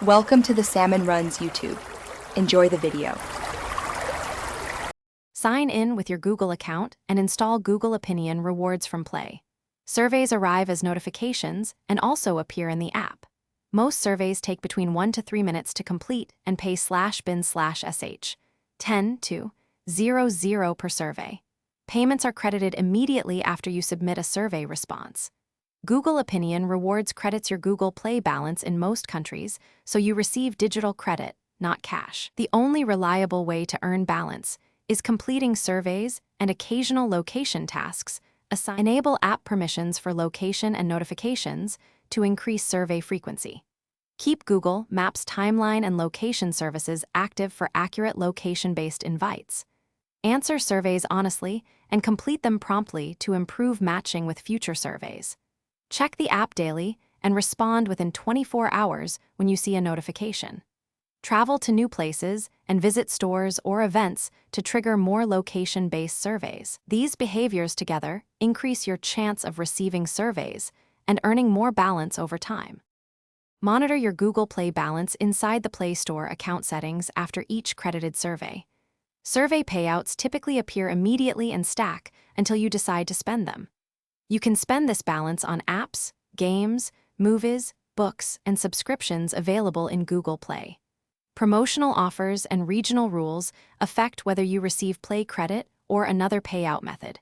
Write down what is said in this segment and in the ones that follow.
Welcome to the Salmon Runs YouTube. Enjoy the video. Sign in with your Google account and install Google Opinion rewards from Play. Surveys arrive as notifications and also appear in the app. Most surveys take between 1 to 3 minutes to complete and pay /bin/sh, 10 to 00 per survey. Payments are credited immediately after you submit a survey response. Google Opinion rewards credits your Google Play balance in most countries, so you receive digital credit, not cash. The only reliable way to earn balance is completing surveys and occasional location tasks. Enable app permissions for location and notifications to increase survey frequency. Keep Google Maps timeline and location services active for accurate location-based invites. Answer surveys honestly and complete them promptly to improve matching with future surveys. Check the app daily and respond within 24 hours when you see a notification. Travel to new places and visit stores or events to trigger more location-based surveys. These behaviors together increase your chance of receiving surveys and earning more balance over time. Monitor your Google Play balance inside the Play Store account settings after each credited survey. Survey payouts typically appear immediately and stack until you decide to spend them. You can spend this balance on apps, games, movies, books, and subscriptions available in Google Play. Promotional offers and regional rules affect whether you receive Play credit or another payout method.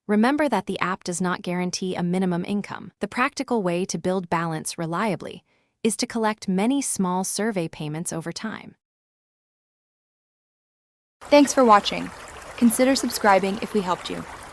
Remember that the app does not guarantee a minimum income. The practical way to build balance reliably is to collect many small survey payments over time. Thanks for watching. Consider subscribing if we helped you.